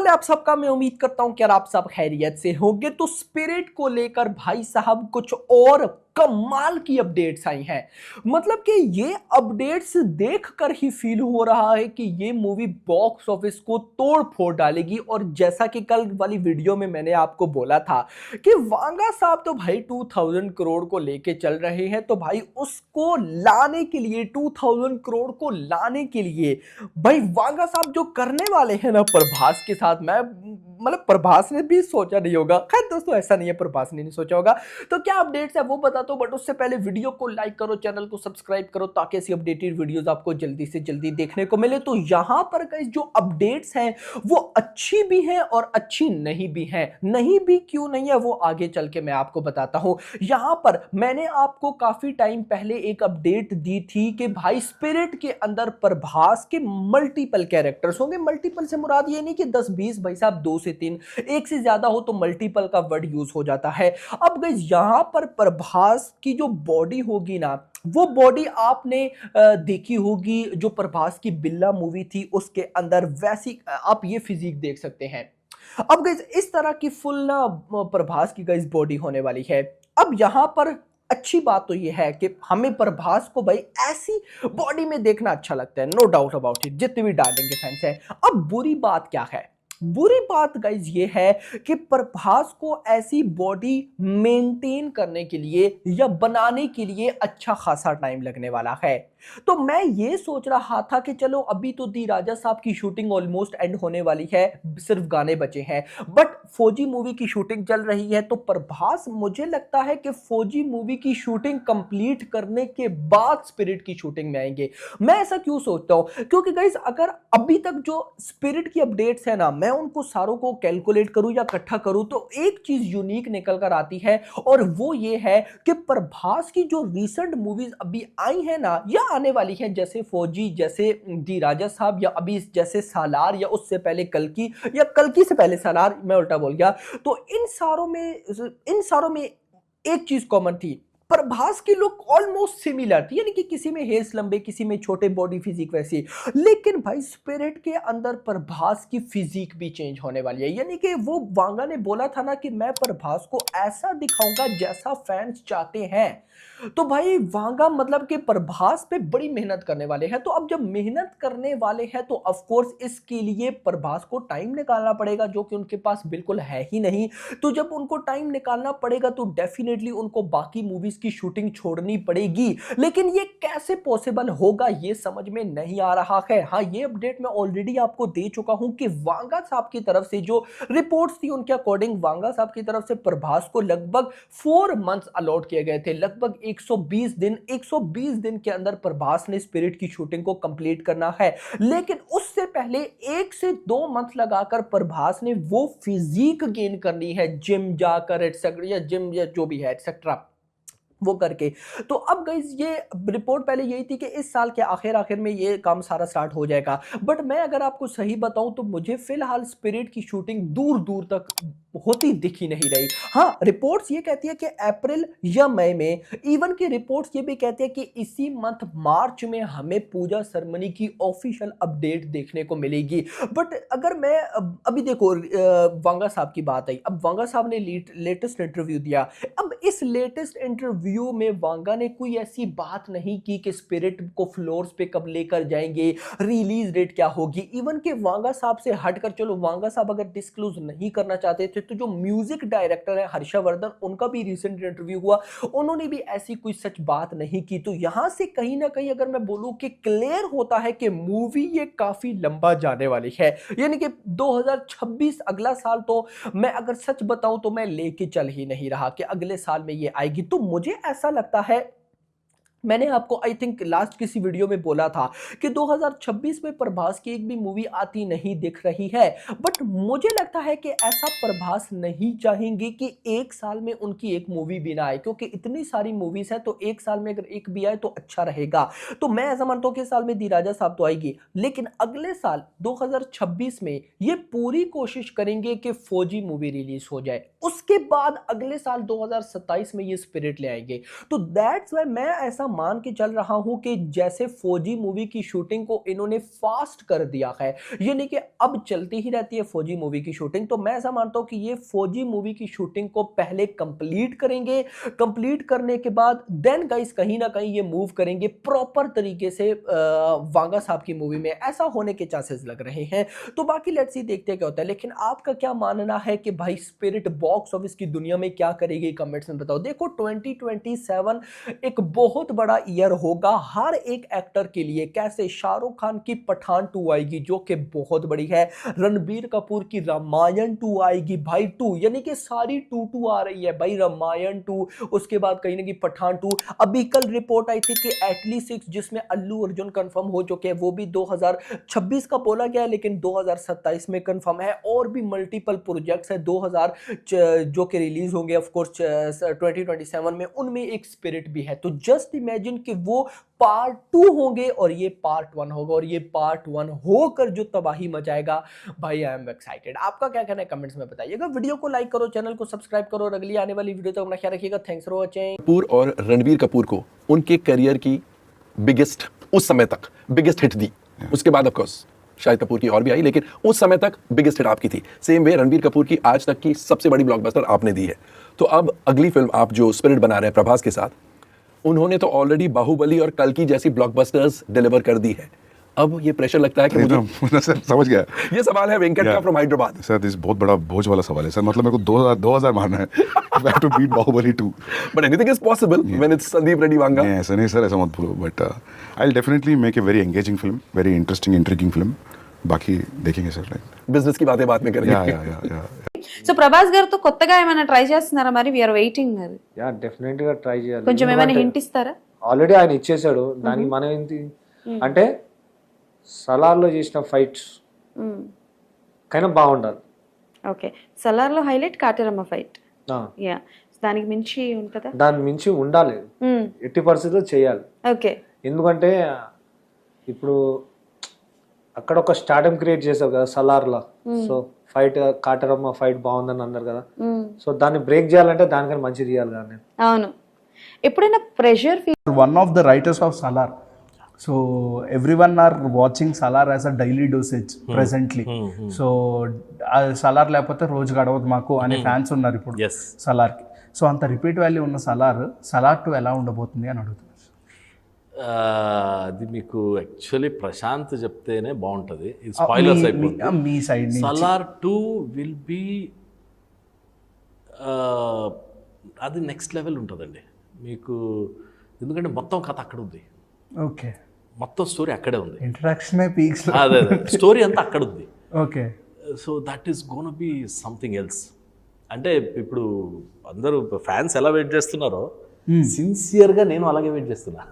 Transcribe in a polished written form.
हाल है आप सबका। मैं उम्मीद करता हूं कि यार आप सब खैरियत से होंगे। तो स्पिरिट को लेकर भाई साहब कुछ और कमाल की अपडेट्स आई हैं। मतलब कि ये अपडेट्स देखकर ही फील हो रहा है कि ये मूवी बॉक्स ऑफिस को तोड़ फोड़ डालेगी। और जैसा कि कल वाली वीडियो में मैंने आपको बोला था कि वांगा साहब तो भाई 2000 करोड़ को लेके चल रहे हैं, तो भाई उसको लाने के लिए 2000 करोड़ को लाने के लिए भाई वांगा साहब जो करने वाले हैं ना प्रभास के साथ, मैं मतलब प्रभास ने भी सोचा नहीं होगा। खैर दोस्तों ऐसा नहीं है, प्रभास ने नहीं सोचा होगा। तो क्या अपडेट्स है वो बताता हूं, बट उससे पहले वीडियो को लाइक करो, चैनल को सब्सक्राइब करो ताकि ऐसी अपडेटेड वीडियोस आपको जल्दी से जल्दी देखने को मिले। तो यहां पर गाइस जो अपडेट्स हैं वो अच्छी भी हैं और अच्छी नहीं भी हैं। नहीं भी क्यों नहीं है वो आगे चल के मैं आपको बताता हूं। यहां पर मैंने आपको काफी टाइम पहले एक अपडेट दी थी कि भाई स्पिरिट के अंदर प्रभास के मल्टीपल कैरेक्टर्स होंगे। मल्टीपल से मुराद ये नहीं कि 10-20 भाई साहब, 2 से 3, एक से ज्यादा हो तो मल्टीपल का वर्ड यूज हो जाता है। अब गाइस यहां पर प्रभास की जो बॉडी होगी ना, वो बॉडी आपने देखी होगी जो प्रभास की बिल्ला मूवी थी उसके अंदर, वैसी आप ये फिजिक देख सकते हैं। अब गाइस इस तरह की फुल ना प्रभास की गाइस बॉडी होने वाली है। अब यहां पर अच्छी बात तो यह है कि हमें प्रभास को भाई ऐसी बॉडी में देखना अच्छा लगता है, नो डाउट अबाउट इट, जितने भी डांटेंगे फैंस हैं। अब बुरी बात क्या है? बुरी बात गाइज ये है कि प्रभास को ऐसी बॉडी मेंटेन करने के लिए या बनाने के लिए अच्छा खासा टाइम लगने वाला है। तो मैं ये सोच रहा था कि चलो अभी तो दी राजा साहब की शूटिंग ऑलमोस्ट एंड होने वाली है, सिर्फ गाने बचे हैं, बट फौजी मूवी की शूटिंग चल रही है। तो प्रभास मुझे लगता है कि फौजी मूवी की शूटिंग कंप्लीट करने के बाद स्पिरिट की शूटिंग में आएंगे। मैं ऐसा क्यों सोचता हूं? क्योंकि गाइस अगर अभी तक जो स्पिरिट की अपडेट्स है ना, मैं उनको सारों को कैलकुलेट करूं या इकट्ठा करूं तो एक चीज यूनिक निकल कर आती है, और वो ये है कि प्रभास की जो रिसेंट मूवीज अभी आई है ना या आने वाली है, जैसे फौजी, जैसे दी राजा साहब, या अभी जैसे सालार, या उससे पहले कल्कि, या कल्कि से पहले सालार, मैं उल्टा बोल गया। तो इन सारों में एक चीज कॉमन थी, प्रभास की लुक ऑलमोस्ट सिमिलर थी, यानी कि किसी में हेयर्स लंबे, किसी में छोटे, बॉडी फिजिक वैसी। लेकिन भाई स्पिरिट के अंदर प्रभास की फिजिक भी चेंज होने वाली है। यानी कि वो वांगा ने बोला था ना कि मैं प्रभास को ऐसा दिखाऊंगा जैसा फैंस चाहते हैं। तो भाई वांगा मतलब कि प्रभास पे बड़ी मेहनत करने वाले हैं। तो अब जब मेहनत करने वाले हैं तो ऑफ कोर्स इसके लिए प्रभास को टाइम निकालना पड़ेगा, जो कि उनके पास बिल्कुल है ही नहीं। तो जब उनको टाइम निकालना पड़ेगा तो डेफिनेटली उनको बाकी मूवीज की शूटिंग छोड़नी पड़ेगी। लेकिन ये कैसे पॉसिबल होगा ये समझ में नहीं आ रहा है। हाँ, ये अपडेट मैं ऑलरेडी आपको दे चुका हूं कि वांगा साहब की तरफ से जो रिपोर्ट्स थी उनके अकॉर्डिंग वांगा साहब की तरफ से प्रभास को लगभग 4 मंथ्स अलॉट किए गए थे। लगभग 120 दिन के अंदर प्रभास ने स्पिरिट की शूटिंग को कंप्लीट करना है। लेकिन उससे पहले 1 से 2 मंथ लगाकर प्रभास ने वो फिजिक गेन करनी है, जिम जाकर एटसेट्रा, या जिम या जो भी है एटसेट्रा वो करके। तो अब गाइस ये रिपोर्ट पहले यही थी कि इस साल के आखिर में ये काम सारा स्टार्ट हो जाएगा। बट मैं अगर आपको सही बताऊं तो मुझे फिलहाल स्पिरिट की शूटिंग दूर दूर तक होती दिख ही नहीं रही। हाँ, रिपोर्ट्स ये कहती है कि अप्रैल या मई में, इवन की रिपोर्ट्स ये भी कहती है कि इसी मंथ मार्च में हमें पूजा सेरेमनी की ऑफिशियल अपडेट देखने को मिलेगी। बट अगर मैं अभी देखो वांगा साहब की बात आई, अब वांगा साहब ने लेटेस्ट इंटरव्यू दिया। अब इस लेटेस्ट इंटरव्यू में वांगा ने कोई ऐसी बात नहीं की कि स्पिरिट को फ्लोर्स पे कब लेकर जाएंगे, रिलीज डेट क्या होगी। इवन के वांगा साहब से हटकर, चलो वांगा साहब अगर डिस्क्लोज नहीं करना चाहते थे तो जो म्यूजिक डायरेक्टर है हर्षवर्धन, उनका भी रिसेंट इंटरव्यू हुआ, उन्होंने भी ऐसी कोई सच बात नहीं की। तो यहां से कहीं ना कहीं अगर मैं बोलूं कि क्लियर होता है कि मूवी ये काफी लंबा जाने वाली है। यानी कि 2026 अगला साल, तो मैं अगर सच बताऊं तो मैं लेके चल ही नहीं रहा कि अगले साल में ये आएगी। तो मुझे ऐसा लगता है, मैंने आपको आई थिंक लास्ट किसी वीडियो में बोला था कि 2026 में प्रभास की एक भी मूवी आती नहीं दिख रही है। बट मुझे लगता है कि ऐसा प्रभास नहीं चाहेंगे कि एक साल में उनकी एक मूवी भी ना आए, क्योंकि इतनी सारी मूवीज है तो एक साल में अगर एक भी आए तो अच्छा रहेगा। तो मैं ऐसा मानता हूं कि इस साल में दी राजा साहब तो आएगी, लेकिन अगले साल 2026 में ये पूरी कोशिश करेंगे कि फौजी मूवी रिलीज हो जाए। उसके बाद अगले साल 2027 में ये स्पिरिट ले आएंगे। तो दैट्स वाई मैं ऐसा मान के चल रहा हूं कि जैसे फौजी मूवी की शूटिंग को इन्होंने फास्ट कर दिया है, यानी कि अब चलती ही रहती है फौजी मूवी की शूटिंग, तो मैं ऐसा मानता हूं कि ये फौजी मूवी की शूटिंग को पहले कंप्लीट करेंगे, कंप्लीट करने के बाद देन गाइस कहीं ना कहीं ये मूव करेंगे प्रॉपर तरीके से वांगा साहब की मूवी में, ऐसा होने के चांसेस लग रहे हैं। तो बाकी लेट्स सी देखते हैं क्या होता है। लेकिन आपका क्या मानना है कि भाई स्पिरिट बॉक्स ऑफिस की दुनिया में क्या करेगी, कमेंट्स में बताओ। देखो 2027 एक बहुत बड़ा ईयर होगा हर एक एक्टर के लिए। कैसे शाहरुख खान की पठान 2 आएगी जो कि बहुत बड़ी है, रणबीर कपूर की रामायण 2 आएगी भाई 2, यानी कि सारी 2 आ रही है भाई, रामायण 2, उसके बाद कहीं ना कहीं पठान 2। अभी कल रिपोर्ट आई थी कि एटली 6 जिसमें अल्लू अर्जुन कंफर्म हो चुके हैं, वो भी 2026 का बोला गया है लेकिन 2027 में कंफर्म है। और भी मल्टीपल प्रोजेक्ट्स है 2000 जो कि रिलीज होंगे ऑफ कोर्स 2027 में, उनमें एक स्पिरिट भी है। तो जस्ट इमेजिन कि वो पार्ट 2 होंगे और ये पार्ट 1 होगा, और ये पार्ट 1 होकर जो तबाही मचाएगा भाई, आई एम एक्साइटेड। आपका क्या कहना है कमेंट्स में बताइएगा। वीडियो को लाइक करो, चैनल को सब्सक्राइब करो और अगली आने वाली वीडियो तक अपना ख्याल रखिएगा। Thanks for watching. कपूर और रणबीर कपूर को उनके करियर की बिगेस्ट, उस समय तक बिगेस्ट हिट दी। उसके बाद ऑफ कोर्स शाहिद कपूर की और भी आई, लेकिन उस समय तक बिगेस्ट हिट आपकी थी। सेम वे रणबीर कपूर की आज तक की सबसे बड़ी ब्लॉकबस्टर आपने दी है। तो अब अगली फिल्म आप जो स्पिरिट बना रहे हैं प्रभास के साथ, उन्होंने तो ऑलरेडी बाहुबली और कल्कि जैसी ब्लॉकबस्टर्स डिलीवर कर दी है। अब ये प्रेशर लगता है कि मुझे सर समझ गया। ये सवाल है वेंकट का फ्रॉम हैदराबाद। सर दिस बहुत बड़ा बोझ वाला सवाल है सर, मतलब मेरे को 2000 मारना है I have to beat Baahubali 2, but anything is possible when it's Sandeep Reddy Vanga. नहीं ऐसा नहीं सर, ऐसा मत बोलो, but I will definitely make a very engaging film, very interesting intriguing film. बाकी देखेंगे सर, लाइक बिजनेस की बातें बाद में करेंगे। या సో ప్రభాస్ గారితో కొత్తగా ఏమైనా ట్రై చేస్తున్నారా? మరి వీఆర్ వెయిటింగ్ అది. యా డెఫినెట్ గా ట్రై చేయాలి. కొంచెం ఏమైనా హింట్ ఇస్తారా? ఆల్రెడీ ఆయన ఇచ్చేసాడు, దానికి మనం ఏంటి అంటే సలార్లో చేసిన ఫైట్స్ కైనా బాగుండాలి. ఓకే, సలార్లో హైలైట్ కాటరమ్మ ఫైట్. యా, దానికి మించి ఉంటుందా? దాని మించి ఉండాలి, ఎట్టి పరిస్థితుల్లో చేయాలి. ఓకే, ఎందుకంటే ఇప్పుడు అక్కడ ఒక స్టార్డమ్ క్రియేట్ చేసావు కదా సలార్లో. సో ఫైట్ కాటరమ్మ ఫైట్ బాగుందని అన్నారు కదా, సో దాన్ని బ్రేక్ చేయాలంటే దానికన్నా మంచి తీయాలి కదా. నేను అవును, ఎప్పుడైనా pressure feel one of the writers of Salar. So everyone are watching Salar as a daily dosage presently. So Salar లేకపోతే రోజు గడవదు మాకు అనే ఫ్యాన్స్ ఉన్నారు ఇప్పుడు సలార్కి. సో అంత రిపీట్ వాల్యూ ఉన్న సలార్ 2 ఎలా ఉండబోతుంది అని అడుగుతున్నారు. అది మీకు యాక్చువల్లీ ప్రశాంత్ చెప్తేనే బాగుంటుంది. ఇది స్పాయిలర్స్ అయిపోతుంది మీ సైడ్ నుంచి. సలార్ 2 విల్ బి అది నెక్స్ట్ లెవెల్ ఉంటుందండి మీకు, ఎందుకంటే మొత్తం కథ అక్కడ ఉంది. ఓకే, మొత్తం స్టోరీ అక్కడే ఉంది. Introduction peaks. అదే స్టోరీ అంతా అక్కడ ఉంది. Okay, so that is gonna be something else. అంటే ఇప్పుడు అందరూ ఫ్యాన్స్ ఎలా వెయిట్ చేస్తున్నారో సిన్సియర్గా నేను అలాగే వెయిట్ చేస్తున్నా.